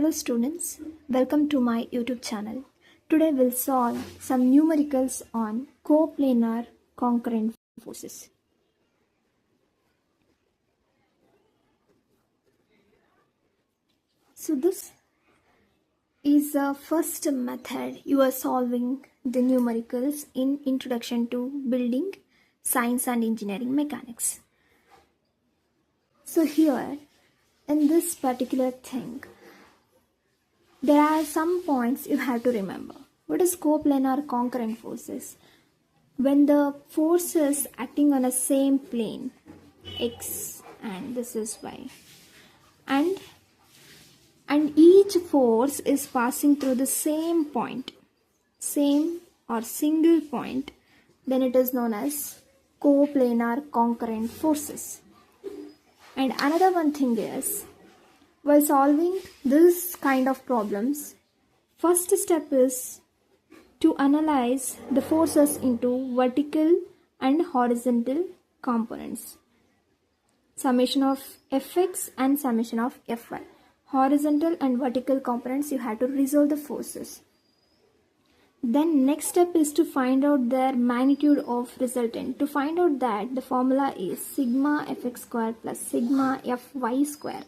Hello students, welcome to my YouTube channel. Today we'll solve some numericals on coplanar concurrent forces. So this is the first method you are solving the numericals in Introduction to Building Science and Engineering Mechanics. So here in this particular thing, there are some points you have to remember. What is coplanar concurrent forces? When the forces acting on a same plane, x and this is y, and each force is passing through the same point, same or single point, then it is known as coplanar concurrent forces. And another one thing is, while solving this kind of problems, first step is to analyze the forces into vertical and horizontal components. Summation of Fx and summation of Fy. Horizontal and vertical components, you have to resolve the forces. Then next step is to find out their magnitude of resultant. To find out that, the formula is sigma Fx square plus sigma Fy square.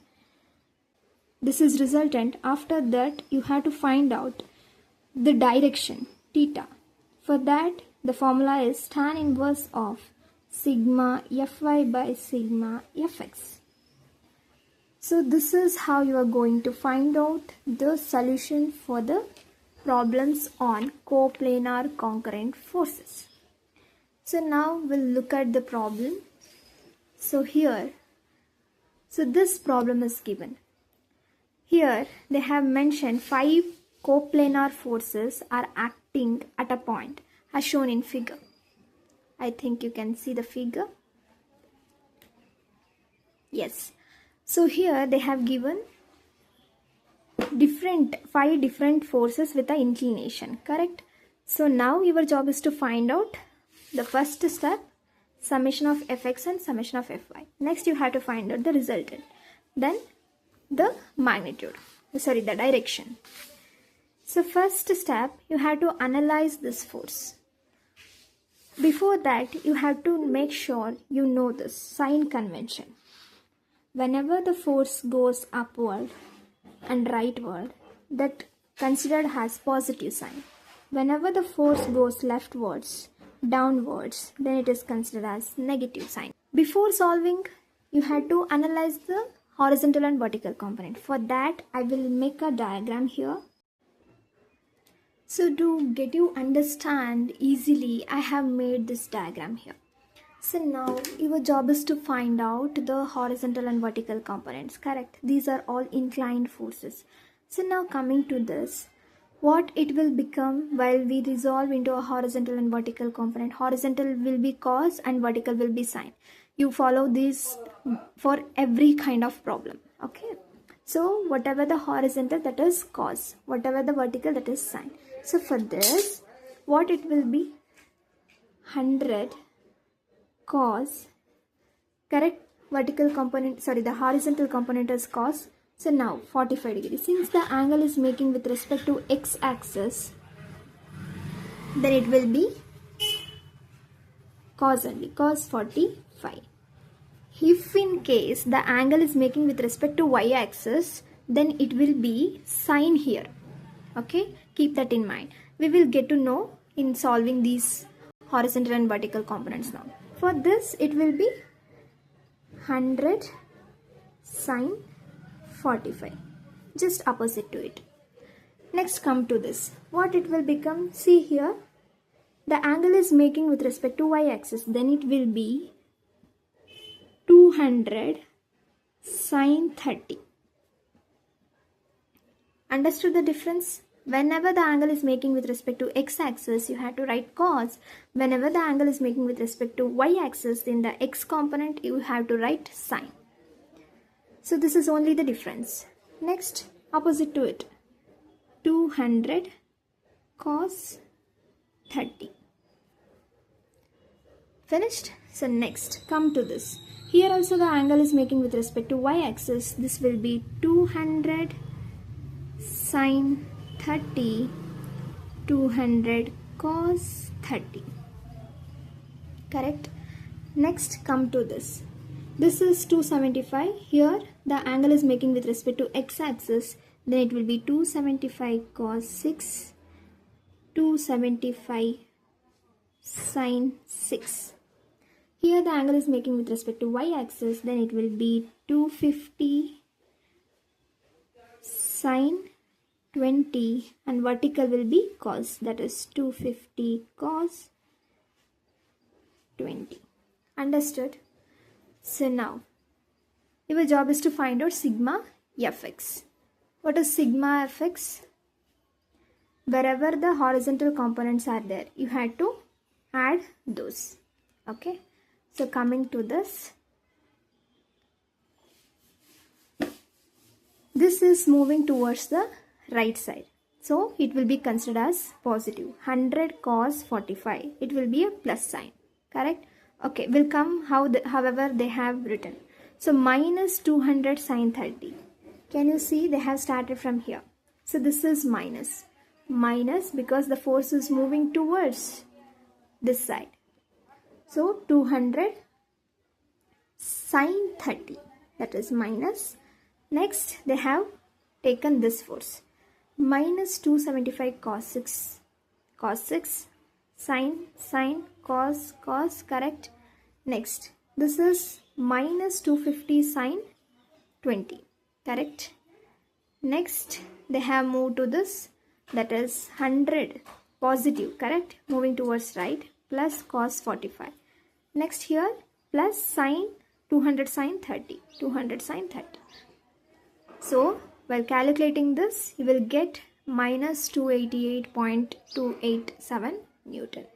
This is resultant. After that, you have to find out the direction, theta. For that, the formula is tan inverse of sigma Fy by sigma Fx. So this is how you are going to find out the solution for the problems on coplanar concurrent forces. So now we'll look at the problem. So this problem is given. Here they have mentioned 5 coplanar forces are acting at a point as shown in figure. I think you can see the figure. Yes. So here they have given 5 different forces with an inclination, correct? So now your job is to find out the first step, summation of Fx and summation of Fy. Next you have to find out the resultant. Then the magnitude, the direction. So first step, you have to analyze this force. Before that, you have to make sure you know this sign convention. Whenever the force goes upward and rightward, that considered as positive sign. Whenever the force goes leftwards, downwards, then it is considered as negative sign. Before solving, you have to analyze the horizontal and vertical component. For that, I will make a diagram here. So to get you understand easily, I have made this diagram here. So now your job is to find out the horizontal and vertical components, correct? These are all inclined forces. So now coming to this, what it will become while we resolve into a horizontal and vertical component. Horizontal will be cos and vertical will be sine. You follow this for every kind of problem, okay? So whatever the horizontal, that is cos, whatever the vertical, that is sine. So for this, what it will be? 100 cos, correct? Vertical component, the horizontal component is cos. So now 45 degrees. Since the angle is making with respect to x-axis, then it will be cos only, cos 45. If in case the angle is making with respect to y-axis, then it will be sine here. Okay, keep that in mind. We will get to know in solving these horizontal and vertical components now. For this, it will be 100 sine 45, just opposite to it. Next, come to this. What it will become? See here, the angle is making with respect to y-axis, then it will be 200 sine 30. Understood the difference? Whenever the angle is making with respect to x-axis, you have to write cos. Whenever the angle is making with respect to y-axis, in the x component, you have to write sine. So this is only the difference. Next, opposite to it, 200 cos 30. Finished? So next, come to this. Here also the angle is making with respect to y-axis. This will be 200 sine 30, 200 cos 30. Correct? Next, come to this. This is 275. Here the angle is making with respect to x-axis. Then it will be 275 cos 6, 275 sine 6. Here the angle is making with respect to y-axis. Then it will be 250 sine 20, and vertical will be cos, that is 250 cos 20. Understood? So now your job is to find out sigma fx. What is sigma fx? Wherever the horizontal components are there, you had to add those. Okay, so coming to this, this is moving towards the right side, so it will be considered as positive. 100 cos 45, it will be a plus sign. Correct? Okay, will come however they have written. So minus 200 sine 30. Can you see they have started from here? So this is minus because the force is moving towards this side. So 200 sine 30, that is minus. Next they have taken this force, minus 275 cos 6 sine cos, correct? Next, this is minus 250 sine 20, correct? Next, they have moved to this, that is 100 positive, correct? Moving towards right, plus cos 45. Next here, plus sine 200 sine 30, 200 sine 30. So, while calculating this, you will get minus 288.287 Newton.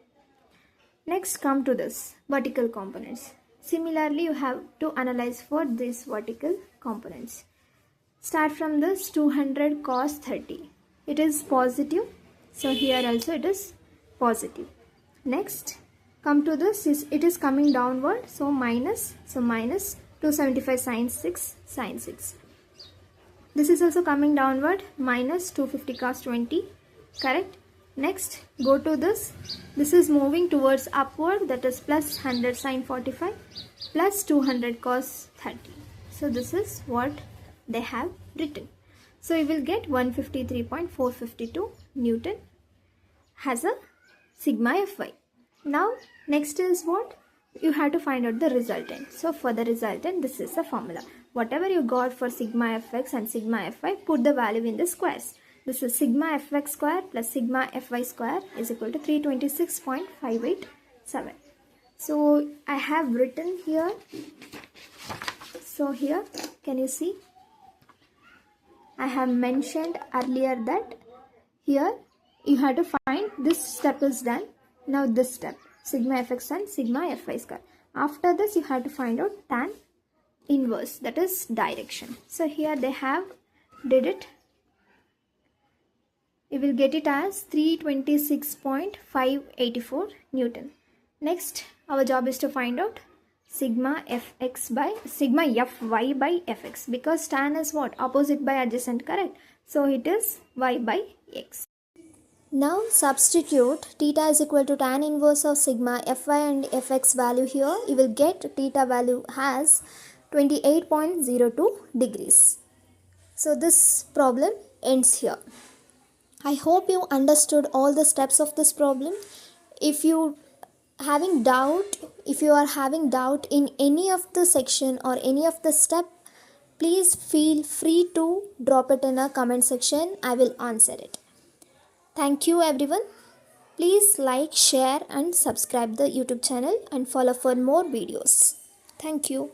Next, come to this vertical components. Similarly, you have to analyze for these vertical components. Start from this 200 cos 30. It is positive, so here also it is positive. Next, come to this, it is coming downward, so minus 275 sine 6. This is also coming downward, minus 250 cos 20, correct? Next, go to this. This is moving towards upward, that is plus 100 sine 45 plus 200 cos 30. So this is what they have written. So you will get 153.452 Newton has a sigma Fy. Now next is what? You have to find out the resultant. So for the resultant, this is the formula. Whatever you got for sigma Fx and sigma Fy, put the value in the squares. This is sigma Fx square plus sigma Fy square is equal to 326.587. So I have written here. So here, can you see? I have mentioned earlier that here you have to find, this step is done. Now this step, sigma Fx and sigma Fy square. After this, you have to find out tan inverse, that is direction. So here they have did it. You will get it as 326.584 Newton. Next, our job is to find out sigma Fx by sigma Fy by Fx, because tan is what? Opposite by adjacent, correct? So it is y by x. Now substitute theta is equal to tan inverse of sigma Fy and Fx value here. You will get theta value as 28.02 degrees. So this problem ends here. I hope you understood all the steps of this problem. If you are having doubt in any of the section or any of the step, please feel free to drop it in a comment section. I will answer it. Thank you everyone. Please like, share and subscribe the YouTube channel and follow for more videos. Thank you.